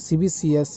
CBCS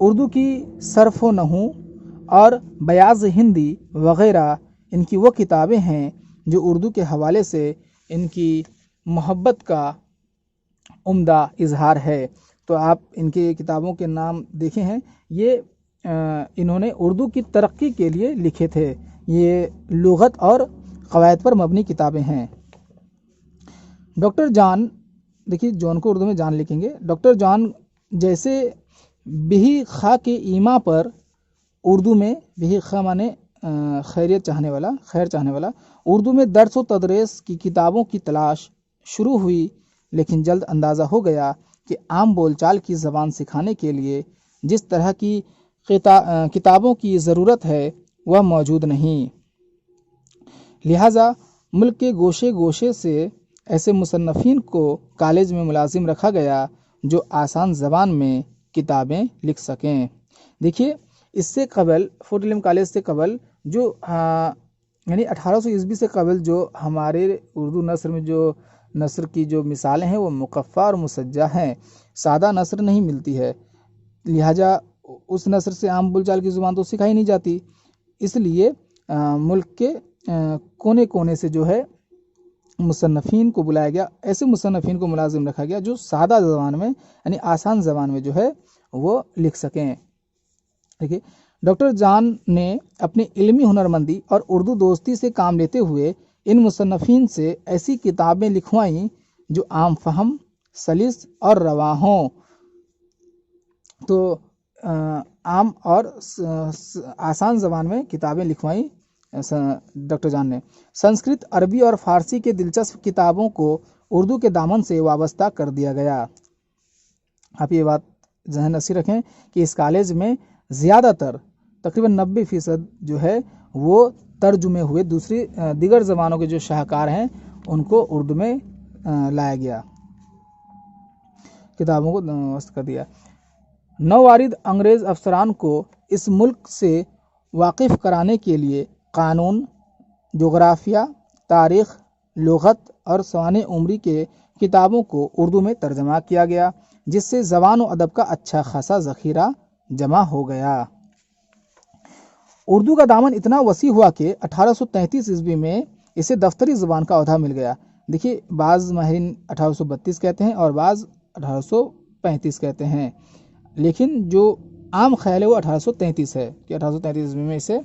Urdu کی صرف و نحو اور بیاض ہندی وغیرہ ان کی وہ کتابیں ہیں جو اردو کے حوالے سے ان کی محبت کا عمدہ اظہار ہے۔ تو آپ ان کے کتابوں کے نام دیکھے ہیں، یہ انہوں نے اردو کی ترقی کے لیے لکھے تھے۔ یہ لغت اور قواعد پر مبنی کتابیں ہیں۔ ڈاکٹر جان، دیکھیے جان کو اردو میں جان لکھیں گے، ڈاکٹر جان جیسے بہی خواہ کے ایما پر اردو میں، بہی خواہ مانے خیریت چاہنے والا، خیر چاہنے والا، اردو میں درس و تدریس کی کتابوں کی تلاش شروع ہوئی، لیکن جلد اندازہ ہو گیا کہ عام بول چال کی زبان سکھانے کے لیے جس طرح کی کتابوں کی ضرورت ہے وہ موجود نہیں۔ لہٰذا ملک کے گوشے گوشے سے ایسے مصنفین کو کالج میں ملازم رکھا گیا جو آسان زبان میں کتابیں لکھ سکیں۔ دیکھیے اس سے قبل فورٹ ولیم کالج سے قبل جو یعنی 1800 سے قبل جو ہمارے اردو نثر میں جو نثر کی جو مثالیں ہیں وہ مقفع اور مسجع ہیں، سادہ نثر نہیں ملتی ہے، لہٰذا اس نثر سے عام بول چال کی زبان تو سکھائی نہیں جاتی، اس لیے ملک کے کونے کونے سے جو ہے مصنفین کو بلایا گیا، ایسے مصنفین کو ملازم رکھا گیا جو سادہ زبان میں یعنی آسان زبان میں جو ہے وہ لکھ سکیں۔ دیکھیے ڈاکٹر جان نے اپنی علمی ہنرمندی اور اردو دوستی سے کام لیتے ہوئے ان مصنفین سے ایسی کتابیں لکھوائیں جو عام فہم، سلس اور رواں ہوں۔ تو عام اور آسان زبان میں کتابیں لکھوائیں ڈاکٹر جان نے۔ سنسکرت، عربی اور فارسی کے دلچسپ کتابوں کو اردو کے دامن سے وابستہ کر دیا گیا۔ آپ یہ بات ذہن نشین رکھیں کہ اس کالج میں زیادہ تر تقریباً 90% جو ہے وہ ترجمے ہوئے دیگر زبانوں کے جو شاہکار ہیں ان کو اردو میں لایا گیا، کتابوں کو وابستہ کر دیا۔ نووارد انگریز افسران کو اس ملک سے واقف کرانے کے لیے قانون، جغرافیہ، تاریخ، لغت اور سوانح عمری کے کتابوں کو اردو میں ترجمہ کیا گیا، جس سے زبان و ادب کا اچھا خاصا ذخیرہ جمع ہو گیا۔ اردو کا دامن اتنا وسیع ہوا کہ 1833 میں اسے دفتری زبان کا عہدہ مل گیا۔ دیکھیے بعض ماہرین 1832 کہتے ہیں اور بعض 1835 کہتے ہیں، لیکن جو عام خیال ہے وہ 1833 ہے کہ 1833 میں اسے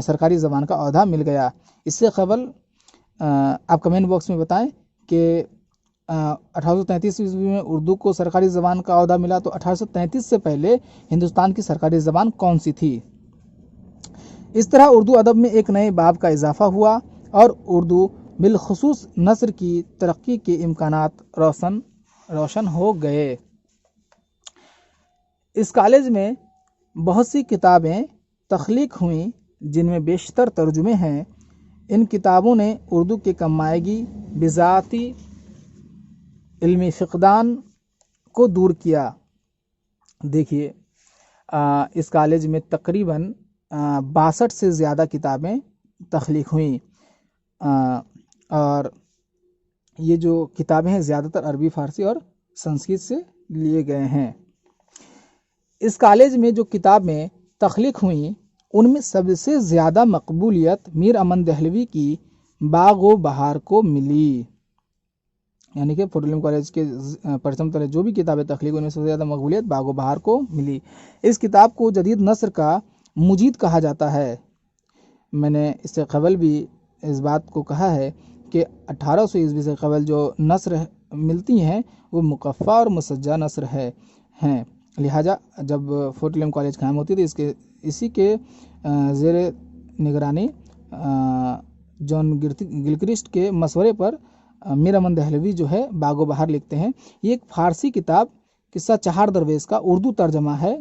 سرکاری زبان کا عہدہ مل گیا۔ اس سے قبل آپ کمنٹ باکس میں بتائیں کہ 1833 میں اردو کو سرکاری زبان کا عہدہ ملا، تو 1833 سے پہلے ہندوستان کی سرکاری زبان کون سی تھی؟ اس طرح اردو ادب میں ایک نئے باب کا اضافہ ہوا اور اردو بالخصوص نثر کی ترقی کے امکانات روشن ہو گئے۔ اس کالج میں بہت سی کتابیں تخلیق ہوئیں جن میں بیشتر ترجمے ہیں۔ ان کتابوں نے اردو کے کم مائگی، بذاتی علمی فقدان کو دور کیا۔ دیکھیے اس کالج میں تقریباً 62 سے زیادہ کتابیں تخلیق ہوئیں، اور یہ جو کتابیں ہیں زیادہ تر عربی، فارسی اور سنسکرت سے لیے گئے ہیں۔ اس کالج میں جو کتابیں تخلیق ہوئیں ان میں سب سے زیادہ مقبولیت میر امن دہلوی کی باغ و بہار کو ملی، یعنی کہ فورٹ ولیم کالج کے پرچم تلے جو بھی کتابیں تخلیق ہوئی ان میں سب سے زیادہ مقبولیت باغ و بہار کو ملی۔ اس کتاب کو جدید نثر کا مجید کہا جاتا ہے۔ میں نے اس سے قبل بھی اس بات کو کہا ہے کہ 1800 سے قبل جو نثر ملتی ہیں وہ مقفع اور مسجع نثر ہیں، لہٰذا جب فورٹ ولیم کالج قائم ہوتی تھی اسی کے زیر نگرانی جان گلکرسٹ کے مشورے پر میر امن دہلوی جو ہے باغ و بہار لکھتے ہیں۔ یہ ایک فارسی کتاب قصہ چہار درویش کا اردو ترجمہ ہے۔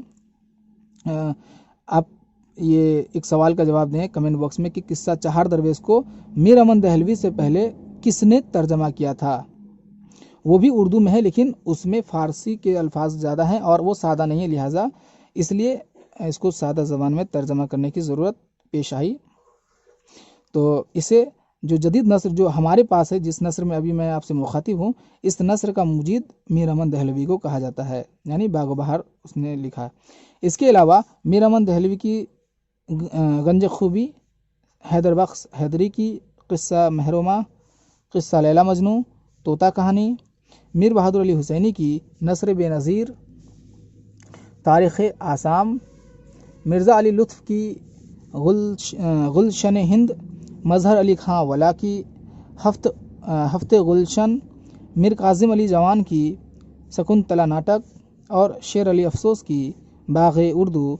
آپ یہ ایک سوال کا جواب دیں کمنٹ باکس میں کہ قصہ چہار درویش کو میر امن دہلوی سے پہلے کس نے ترجمہ کیا تھا؟ وہ بھی اردو میں ہے لیکن اس میں فارسی کے الفاظ زیادہ ہیں اور وہ سادہ نہیں ہے، لہٰذا اس لیے اس کو سادہ زبان میں ترجمہ کرنے کی ضرورت پیش آئی۔ تو اسے جو جدید نثر جو ہمارے پاس ہے، جس نثر میں ابھی میں آپ سے مخاطب ہوں، اس نثر کا مجید میر امن دہلوی کو کہا جاتا ہے، یعنی باغ و بہار اس نے لکھا۔ اس کے علاوہ میر امن دہلوی کی گنج خوبی، حیدر بخش حیدری کی قصہ محرومہ، قصہ لیلا مجنوں، طوطا کہانی، میر بہادر علی حسینی کی نثر بے نظیر، تاریخ آسام، مرزا علی لطف کی گلشن ہند، مظہر علی خان ولا کی ہفت گلشن، میر کاظم علی جوان کی شکنتلا ناٹک اور شیر علی افسوس کی باغ اردو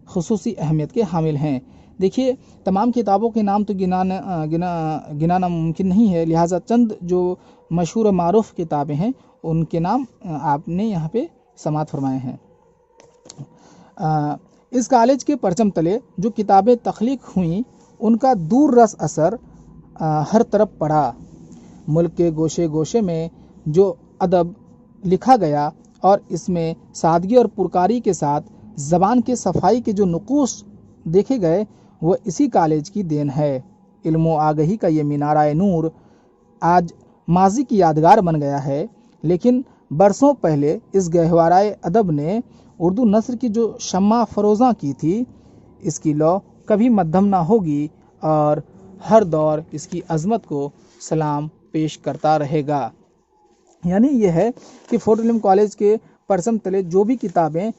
خصوصی اہمیت کے حامل ہیں۔ دیکھیے، تمام کتابوں کے نام تو گنانا ممکن نہیں ہے، لہٰذا چند جو مشہور و معروف کتابیں ہیں ان کے نام آپ نے یہاں پہ سماعت فرمائے ہیں۔ اس کالج کے پرچم تلے جو کتابیں تخلیق ہوئیں ان کا دور رس اثر ہر طرف پڑا۔ ملک کے گوشے گوشے میں جو ادب لکھا گیا اور اس میں سادگی اور پرکاری کے ساتھ زبان کے صفائی کے جو نقوش دیکھے گئے وہ اسی کالج کی دین ہے۔ علم و آگہی کا یہ مینارہ نور آج ماضی کی یادگار بن گیا ہے، لیکن برسوں پہلے اس گہوارۂ ادب نے اردو نثر کی جو شمع فروزاں کی تھی، اس کی لو کبھی مدھم نہ ہوگی اور ہر دور اس کی عظمت کو سلام پیش کرتا رہے گا۔ یعنی یہ ہے کہ فورٹ ولیم کالج کے پرچم تلے جو بھی کتابیں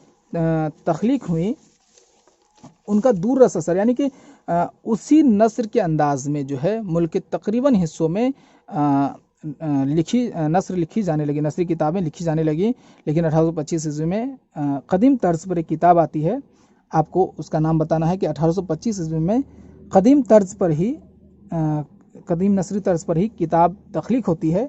تخلیق ہوئیں ان کا دور رس اثر، یعنی کہ اسی نثر کے انداز میں جو ہے ملک کے تقریباً حصوں میں نثری کتابیں لکھی جانے لگیں، لیکن 1825 عیسوی میں قدیم طرز پر ایک کتاب آتی ہے۔ آپ کو اس کا نام بتانا ہے کہ 1825 عیسوی میں قدیم نثری طرز پر ہی کتاب تخلیق ہوتی ہے،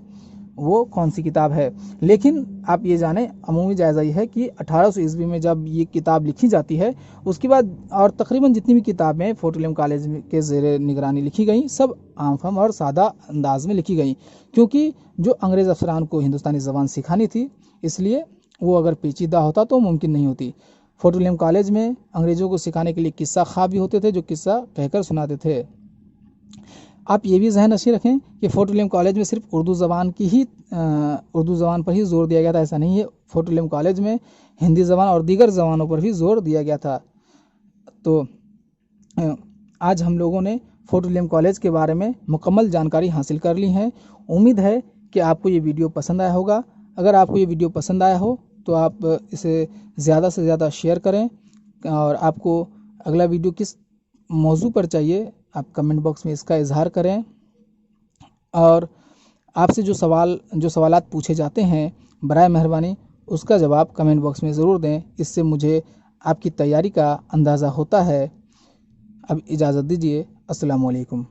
وہ کون سی کتاب ہے؟ لیکن آپ یہ جانیں، عمومی جائزہ یہ ہے کہ 1800 عیسوی میں جب یہ کتاب لکھی جاتی ہے، اس کے بعد اور تقریباً جتنی بھی کتابیں فورٹ ولیم کالج کے زیر نگرانی لکھی گئیں سب عام فہم اور سادہ انداز میں لکھی گئیں، کیونکہ جو انگریز افسران کو ہندوستانی زبان سکھانی تھی، اس لیے وہ اگر پیچیدہ ہوتا تو ممکن نہیں ہوتی۔ فورٹ ولیم کالج میں انگریزوں کو سکھانے کے لیے قصہ خواب بھی ہوتے تھے جو قصہ کہہ کر سناتے تھے۔ آپ یہ بھی ذہن نشین رکھیں کہ فورٹ ولیم کالج میں صرف اردو زبان پر ہی زور دیا گیا تھا، ایسا نہیں ہے۔ فورٹ ولیم کالج میں ہندی زبان اور دیگر زبانوں پر بھی زور دیا گیا تھا۔ تو آج ہم لوگوں نے فورٹ ولیم کالج کے بارے میں مکمل جانکاری حاصل کر لی ہے۔ امید ہے کہ آپ کو یہ ویڈیو پسند آیا ہوگا۔ اگر آپ کو یہ ویڈیو پسند آیا ہو تو آپ اسے زیادہ سے زیادہ شیئر کریں، اور آپ کو اگلا ویڈیو کس موضوع پر چاہیے آپ کمنٹ باکس میں اس کا اظہار کریں، اور آپ سے جو سوالات پوچھے جاتے ہیں برائے مہربانی اس کا جواب کمنٹ باکس میں ضرور دیں، اس سے مجھے آپ کی تیاری کا اندازہ ہوتا ہے۔ اب اجازت دیجیے، السلام علیکم۔